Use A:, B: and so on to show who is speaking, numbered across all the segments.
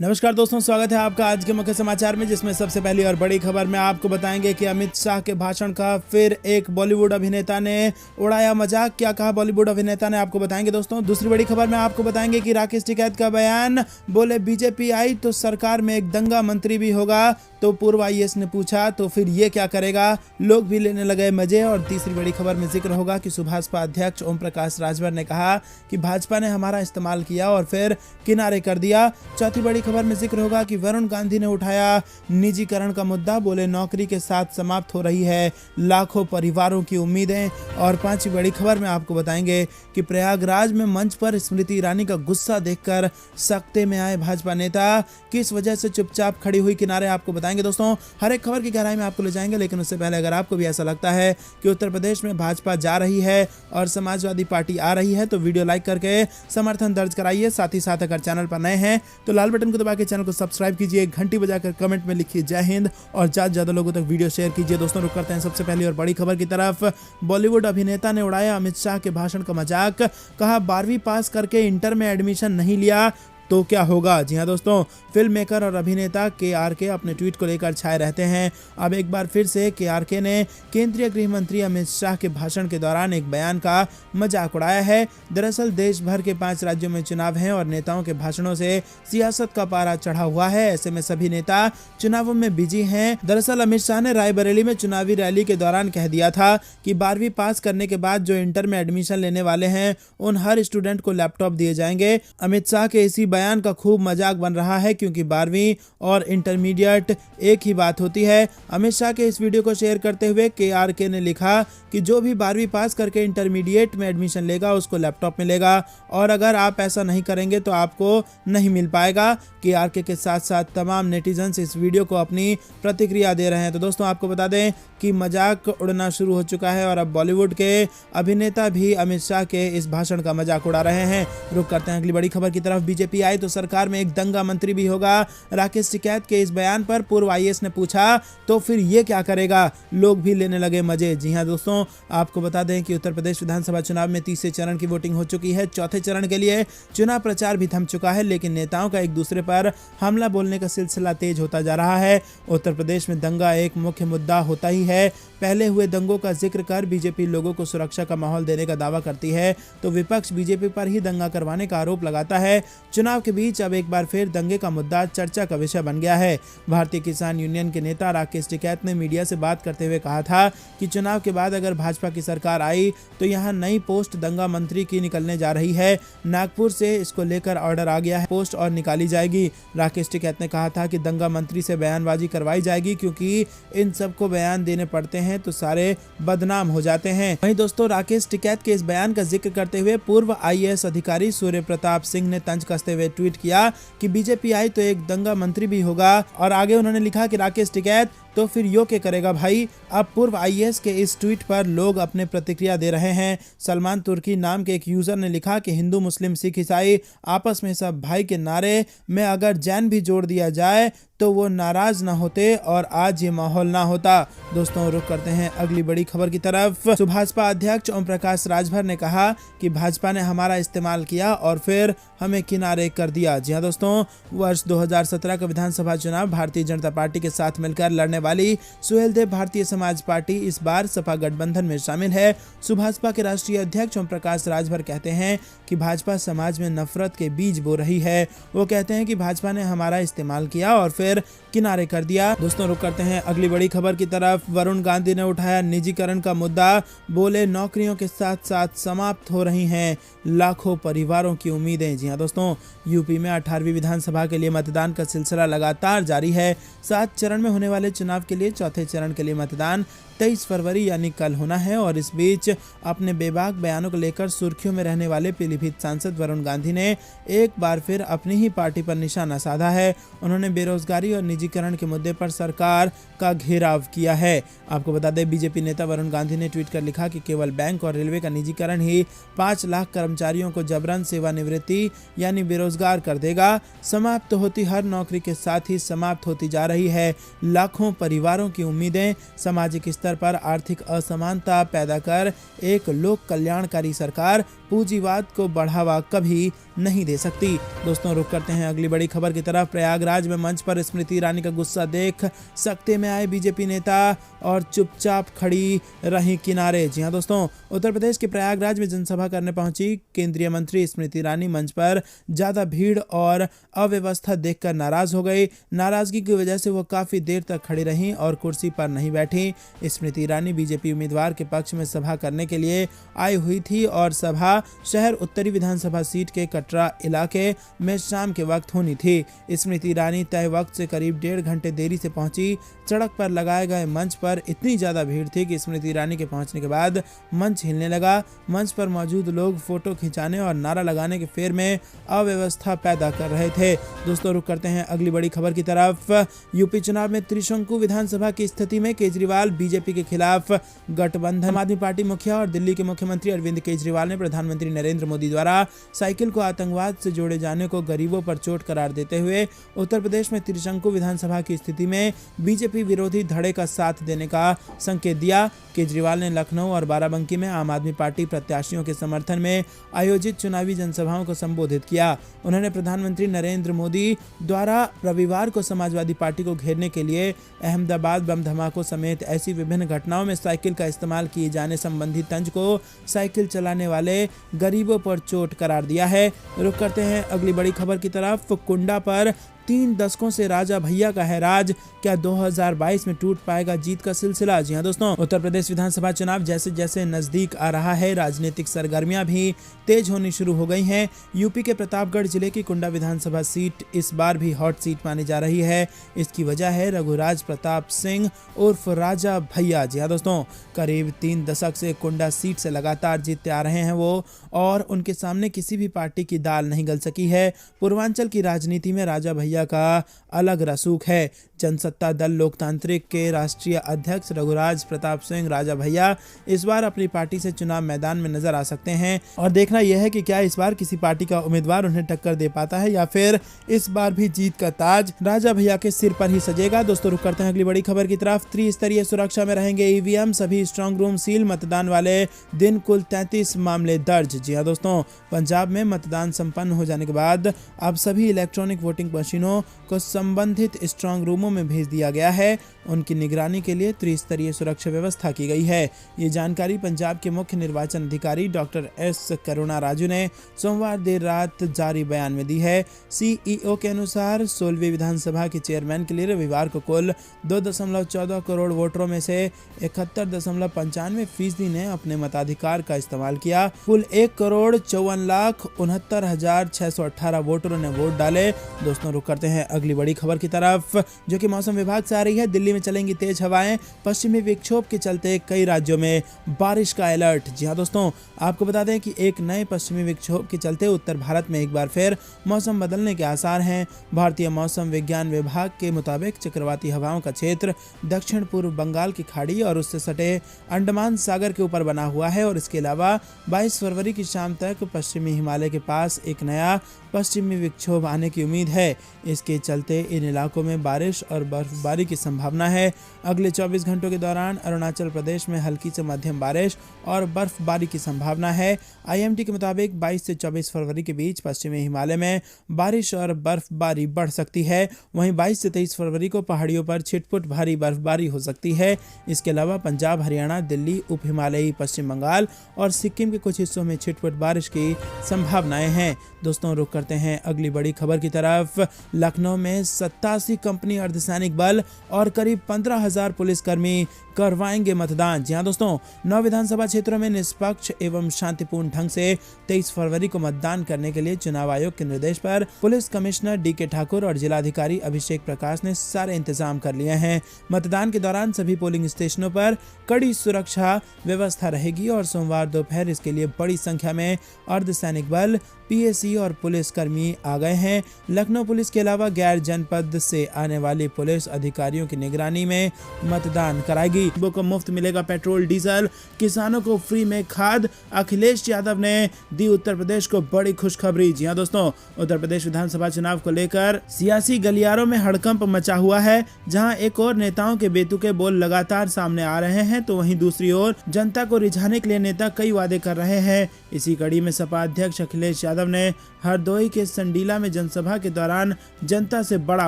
A: नमस्कार दोस्तों, स्वागत है आपका आज के मुख्य समाचार में, जिसमें सबसे पहली और बड़ी खबर में आपको बताएंगे कि अमित शाह के भाषण का फिर एक बॉलीवुड अभिनेता ने उड़ाया मजाक। क्या कहा बॉलीवुड अभिनेता ने, आपको बताएंगे दोस्तों। दूसरी बड़ी खबर में आपको बताएंगे कि राकेश टिकैत का बयान, बोले बीजेपी आई तो सरकार में एक दंगा मंत्री भी होगा। तो पूर्व आईएएस ने पूछा तो फिर ये क्या करेगा, लोग भी लेने लगे मजे। और तीसरी बड़ी खबर में जिक्र होगा कि सुभाषपा अध्यक्ष ओम प्रकाश राजभर ने कहा कि भाजपा ने हमारा इस्तेमाल किया और फिर किनारे कर दिया। चौथी बड़ी खबर में जिक्र होगा कि वरुण गांधी ने उठाया निजीकरण का मुद्दा, बोले नौकरी के साथ समाप्त हो रही है लाखों परिवारों की उम्मीदें। और पांचवी बड़ी खबर में आपको बताएंगे कि प्रयागराज में मंच पर स्मृति ईरानी का गुस्सा देखकर सख्ते में आए भाजपा नेता, किस वजह से चुपचाप खड़ी हुई किनारे, आपको बताएंगे दोस्तों। हर एक खबर की गहराई में आपको ले जाएंगे, लेकिन उससे पहले अगर आपको भी ऐसा लगता है कि उत्तर प्रदेश में भाजपा जा रही है और समाजवादी पार्टी आ रही है तो वीडियो लाइक करके समर्थन दर्ज कराइए। साथ ही साथ अगर चैनल पर नए हैं तो लाल बटन को दबा के चैनल को सब्सक्राइब कीजिए, घंटी बजाकर कमेंट में लिखिए जय हिंद और ज्यादा लोगों तक वीडियो शेयर कीजिए। दोस्तों रुक करते हैं सबसे पहली और बड़ी खबर की तरफ। बॉलीवुड अभिनेता ने उड़ाया अमित शाह के भाषण का मजाक, कहा 12वीं पास करके इंटर में एडमिशन नहीं लिया तो क्या होगा। जी हाँ दोस्तों, फिल्म मेकर और अभिनेता के अपने ट्वीट को लेकर छाए रहते हैं। अब एक बार फिर से के ने केंद्रीय गृह मंत्री अमित शाह के भाषण के दौरान एक बयान का मजाक उड़ाया है। दरअसल देश भर के 5 राज्यों में चुनाव हैं और नेताओं के भाषणों से सियासत का पारा चढ़ा हुआ है। ऐसे में सभी नेता चुनावों में बिजी हैं। दरअसल अमित शाह ने रायबरेली में चुनावी रैली के दौरान कह दिया था कि 12वीं पास करने के बाद जो इंटर में एडमिशन लेने वाले हैं उन हर स्टूडेंट को लैपटॉप दिए जाएंगे। अमित शाह के इसी बयान का खूब मजाक बन रहा है, क्योंकि 12वीं और इंटरमीडिएट एक ही बात होती है। अमित शाह के इस वीडियो को शेयर करते हुए के ने लिखा कि जो भी 12वीं पास करके इंटरमीडिएट में एडमिशन लेगा उसको लैपटॉप मिलेगा, और अगर आप ऐसा नहीं करेंगे तो आपको नहीं मिल पाएगा। के साथ साथ तमाम नेटिजन्स इस वीडियो को अपनी प्रतिक्रिया दे रहे हैं। तो दोस्तों आपको बता दें कि मजाक उड़ना शुरू हो चुका है और अब बॉलीवुड के अभिनेता भी अमित शाह के इस भाषण का मजाक उड़ा रहे हैं। रुक करते हैं अगली बड़ी खबर की तरफ। बीजेपी आई तो सरकार में एक दंगा मंत्री भी होगा। राकेश टिकैत के इस बयान पर पूर्व आईएएस ने पूछा तो फिर ये क्या करेगा, लोग भी लेने लगे मजे। जी हाँ दोस्तों, आपको बता दें कि उत्तर प्रदेश विधानसभा चुनाव में तीसरे चरण की वोटिंग हो चुकी है। चौथे चरण के लिए चुनाव प्रचार भी थम चुका है, लेकिन नेताओं का एक दूसरे पर हमला बोलने का सिलसिला तेज होता जा रहा है। उत्तर प्रदेश में दंगा एक मुख्य मुद्दा होता ही है। पहले हुए दंगों का जिक्र कर बीजेपी लोगों को सुरक्षा का माहौल देने का दावा करती है तो विपक्ष बीजेपी पर ही दंगा करवाने का आरोप लगाता है। चुनाव के बीच अब एक बार फिर दंगे का मुद्दा चर्चा का विषय बन गया है। भारतीय किसान यूनियन के नेता राकेश टिकैत ने मीडिया से बात करते हुए कहा था कि चुनाव के बाद अगर भाजपा की सरकार आई तो यहां नई पोस्ट दंगा मंत्री की निकलने जा रही है। नागपुर से इसको लेकर ऑर्डर आ गया है, पोस्ट और निकाली जाएगी। राकेश टिकैत ने कहा था कि दंगा मंत्री से बयानबाजी करवाई जाएगी, क्योंकि इन सबको बयान देने पड़ते हैं तो सारे बदनाम हो जाते हैं। वहीं दोस्तों, राकेश टिकैत के इस बयान का जिक्र करते हुए पूर्व आईएएस अधिकारी सूर्य प्रताप सिंह ने तंज कसते हुए ट्वीट किया कि बीजेपी आई तो एक दंगा मंत्री भी होगा, और आगे उन्होंने लिखा कि राकेश टिकैत तो फिर यो क्या करेगा भाई। अब पूर्व आईएएस के इस ट्वीट पर लोग अपने प्रतिक्रिया दे रहे हैं। सलमान तुर्की नाम के एक यूजर ने लिखा कि हिंदू मुस्लिम सिख ईसाई आपस में सब भाई के नारे में अगर जैन भी जोड़ दिया जाए तो वो नाराज ना होते और आज ये माहौल ना होता। दोस्तों रुक करते हैं अगली बड़ी खबर की तरफ। सुभाषपा अध्यक्ष ओम प्रकाश राजभर ने कहा कि भाजपा ने हमारा इस्तेमाल किया और फिर हमें किनारे कर दिया। जी हाँ दोस्तों, वर्ष 2017 का विधानसभा चुनाव भारतीय जनता पार्टी के साथ मिलकर लड़ने वाली सुहेलदेव भारतीय समाज पार्टी इस बार सपा गठबंधन में शामिल है। सुभाषपा के राष्ट्रीय अध्यक्ष ओम प्रकाश राजभर कहते हैं कि भाजपा समाज में नफरत के बीज बो रही है। वो कहते हैं कि भाजपा ने हमारा इस्तेमाल किया और फिर किनारे कर दिया। दोस्तों रुक करते हैं अगली बड़ी खबर की तरफ। वरुण गांधी ने उठाया निजीकरण का मुद्दा, बोले नौकरियों के साथ साथ समाप्त हो रही हैं लाखों परिवारों की उम्मीदें। जी हाँ दोस्तों, यूपी में 18वीं विधानसभा के लिए मतदान का सिलसिला लगातार जारी है। 7 चरण में होने वाले चुनाव के लिए चौथे चरण के लिए मतदान 23 फरवरी यानी कल होना है। और इस बीच अपने बेबाक बयानों को लेकर सुर्खियों में रहने वाले पीलीभीत सांसद वरुण गांधी ने एक बार फिर अपनी ही पार्टी पर निशाना साधा है। उन्होंने बेरोजगारी और निजीकरण के मुद्दे पर सरकार का घेराव किया है। आपको बता दें, बीजेपी नेता वरुण गांधी ने ट्वीट कर लिखा कि केवल बैंक और रेलवे का निजीकरण ही 5 लाख कर्मचारियों को जबरन सेवानिवृत्ति यानी बेरोजगार कर देगा। समाप्त होती हर नौकरी के साथ ही समाप्त होती जा रही है लाखों परिवारों की उम्मीदें। सामाजिक स्तर पर आर्थिक असमानता पैदा कर एक लोक कल्याणकारी सरकार पूंजीवाद को बढ़ावा कभी नहीं दे सकती। दोस्तों रुक करते हैं अगली बड़ी खबर की तरफ। प्रयागराज में मंच पर स्मृति ईरानी का गुस्सा देख सकते में आए बीजेपी नेता और चुपचाप खड़ी रही किनारे। जी हां दोस्तों, उत्तर प्रदेश के प्रयागराज में जनसभा करने पहुंची केंद्रीय मंत्री स्मृति ईरानी मंच पर ज्यादा भीड़ और अव्यवस्था देखकर नाराज हो गई। नाराजगी की वजह से वो काफी देर तक खड़ी रहीं और कुर्सी पर नहीं बैठी। स्मृति ईरानी बीजेपी उम्मीदवार के पक्ष में सभा करने के लिए आई हुई थी और सभा शहर उत्तरी विधानसभा सीट के कटरा इलाके में शाम के वक्त होनी थी। स्मृति ईरानी तय वक्त से करीब 1.5 घंटे देरी से पहुंची। सड़क पर लगाए गए मंच पर इतनी ज्यादा भीड़ थी कि स्मृति ईरानी के पहुंचने के बाद मंच हिलने लगा। मंच पर मौजूद लोग फोटो खिंचाने और नारा लगाने के फेर में अव्यवस्था पैदा कर रहे थे। दोस्तों रुक करते हैं अगली बड़ी खबर की तरफ। यूपी चुनाव में त्रिशंकु विधानसभा की स्थिति में केजरीवाल बीजेपी के खिलाफ गठबंधन। आम आदमी पार्टी मुखिया और दिल्ली के मुख्यमंत्री अरविंद केजरीवाल ने प्रधानमंत्री नरेंद्र मोदी द्वारा साइकिल को आतंकवाद से जोड़े जाने को गरीबों पर चोट करार देते हुए उत्तर प्रदेश में त्रिशंकु विधानसभा की स्थिति में बीजेपी विरोधी धड़े का साथ देने का संकेत दिया। केजरीवाल ने लखनऊ और बाराबंकी में आम आदमी पार्टी प्रत्याशियों के समर्थन में आयोजित चुनावी जनसभाओं को संबोधित किया। उन्होंने प्रधानमंत्री नरेंद्र मोदी द्वारा रविवार को समाजवादी पार्टी को घेरने के लिए अहमदाबाद बम धमाकों समेत ऐसी विभिन्न घटनाओं में साइकिल का इस्तेमाल किए जाने संबंधी तंज को साइकिल चलाने वाले गरीबों पर चोट करार दिया है। रुक करते हैं अगली बड़ी खबर की तरफ। कुंडा पर 3 दशकों से राजा भैया का है राज, क्या 2022 में टूट पाएगा जीत का सिलसिला। जी हां दोस्तों, उत्तर प्रदेश विधानसभा चुनाव जैसे जैसे नजदीक आ रहा है, राजनीतिक सरगर्मियां भी तेज होनी शुरू हो गई हैं। यूपी के प्रतापगढ़ जिले की कुंडा विधानसभा सीट इस बार भी हॉट सीट मानी जा रही है। इसकी वजह है रघुराज प्रताप सिंह उर्फ राजा भैया। जी हां दोस्तों, करीब 3 दशक से कुंडा सीट से लगातार जीतते आ रहे हैं वो, और उनके सामने किसी भी पार्टी की दाल नहीं गल सकी है। पूर्वांचल की राजनीति में राजा भैया का अलग रसूख है। जनसत्ता दल लोकतांत्रिक के राष्ट्रीय अध्यक्ष रघुराज प्रताप सिंह राजा भैया इस बार अपनी पार्टी से चुनाव मैदान में नजर आ सकते हैं, और देखना यह है कि क्या इस बार किसी पार्टी का उम्मीदवार उन्हें टक्कर दे पाता है या फिर इस बार भी जीत का ताज राजा भैया के सिर पर ही सजेगा। दोस्तों रुक करते हैं अगली बड़ी खबर की तरफ। त्रिस्तरीय सुरक्षा में रहेंगे ईवीएम, सभी स्ट्रांग रूम सील, मतदान वाले दिन कुल 33 मामले दर्ज। जी हाँ दोस्तों, पंजाब में मतदान संपन्न हो जाने के बाद अब सभी इलेक्ट्रॉनिक वोटिंग मशीनों को संबंधित स्ट्रांग रूमों में भेज दिया गया है। उनकी निगरानी के लिए त्रिस्तरीय सुरक्षा व्यवस्था की गई है। ये जानकारी पंजाब के मुख्य निर्वाचन अधिकारी डॉक्टर एस करुणा राजू ने सोमवार देर रात जारी बयान में दी है। सीईओ के अनुसार 16वीं विधानसभा के चेयरमैन के लिए रविवार को कुल 2.14 करोड़ वोटरों में से 71.95% ने अपने मताधिकार का इस्तेमाल किया। कुल 1,54,69,618 वोटरों ने वोट डाले। दोस्तों रुक करते हैं अगली बड़ी खबर की तरफ, जो कि मौसम विभाग से आ रही है। दिल्ली में चलेंगी तेज हवाएं, पश्चिमी विक्षोभ के चलते कई राज्यों में बारिश का अलर्ट। जी हां दोस्तों, आपको बता दें कि एक नए पश्चिमी विक्षोभ के चलते उत्तर भारत में एक बार फिर मौसम बदलने के आसार हैं। भारतीय मौसम विज्ञान विभाग के मुताबिक चक्रवाती हवाओं का क्षेत्र दक्षिण पूर्व बंगाल की खाड़ी और उससे सटे अंडमान सागर के ऊपर बना हुआ है, और इसके अलावा 22 फरवरी की शाम तक पश्चिमी हिमालय के पास एक नया पश्चिमी विक्षोभ आने की उम्मीद है। इसके चलते इन इलाकों में बारिश और बर्फबारी की संभावना है। अगले 24 घंटों के दौरान अरुणाचल प्रदेश में हल्की से मध्यम बारिश और बर्फबारी की संभावना है। आईएमडी के मुताबिक 22 से 24 फरवरी के बीच पश्चिमी हिमालय में बारिश और बर्फबारी बढ़ सकती है। वहीं 22 से 23 फरवरी को पहाड़ियों पर छिटपुट भारी बर्फबारी हो सकती है। इसके अलावा पंजाब, हरियाणा, दिल्ली, उप हिमालयी पश्चिम बंगाल और सिक्किम के कुछ हिस्सों में छिटपुट बारिश की संभावनाएं हैं। दोस्तों रुक करते हैं अगली बड़ी खबर की तरफ। लखनऊ में 87 कंपनी अर्धसैनिक बल और करीब 15,000 पुलिसकर्मी करवाएंगे मतदान। जी हां दोस्तों, 9 विधानसभा क्षेत्रों में निष्पक्ष एवं शांतिपूर्ण ढंग से 23 फरवरी को मतदान करने के लिए चुनाव आयोग के निर्देश पर पुलिस कमिश्नर डीके ठाकुर और जिलाधिकारी अभिषेक प्रकाश ने सारे इंतजाम कर लिए हैं। मतदान के दौरान सभी पोलिंग स्टेशनों पर कड़ी सुरक्षा व्यवस्था रहेगी और सोमवार दोपहर इसके लिए बड़ी संख्या में अर्धसैनिक बल, पीएसी और पुलिस पुलिसकर्मी आ गए हैं। लखनऊ पुलिस के अलावा गैर जनपद से आने वाली पुलिस अधिकारियों की निगरानी में मतदान कराएगी। लोगों को मुफ्त मिलेगा पेट्रोल डीजल, किसानों को फ्री में खाद। अखिलेश यादव ने दी उत्तर प्रदेश को बड़ी खुशखबरी। जी हां दोस्तों, उत्तर प्रदेश विधानसभा चुनाव को लेकर सियासी गलियारों में हड़कंप मचा हुआ है। जहां एक और नेताओं के बेतुके बोल लगातार सामने आ रहे हैं, तो वहीं दूसरी ओर जनता को रिझाने के लिए नेता कई वादे कर रहे हैं। इसी कड़ी में सपा अध्यक्ष अखिलेश यादव ने हरदोई के संडीला में जनसभा के दौरान जनता से बड़ा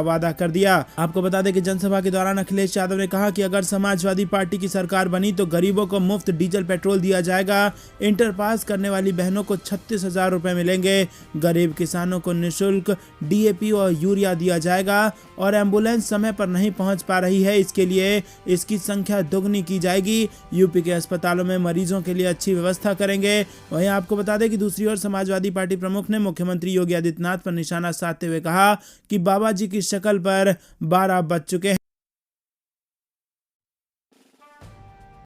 A: वादा कर दिया। आपको बता दें कि जनसभा के दौरान अखिलेश यादव ने कहा कि अगर समाजवादी पार्टी की सरकार बनी तो गरीबों को मुफ्त डीजल पेट्रोल दिया जाएगा। इंटर पास करने वाली बहनों को 36,000 रुपए मिलेंगे। गरीब किसानों को निःशुल्क डीएपी और यूरिया दिया जाएगा और एम्बुलेंस समय पर नहीं पहुंच पा रही है, इसके लिए इसकी संख्या दोगुनी की जाएगी। यूपी के अस्पतालों में मरीजों के लिए अच्छी व्यवस्था करेंगे। वहीं आपको बता दें कि दूसरी ओर समाजवादी पार्टी प्रमुख ने मुख्यमंत्री योगी आदित्यनाथ पर निशाना साधते हुए कहा कि बाबा जी की शक्ल पर 12 बज चुके हैं।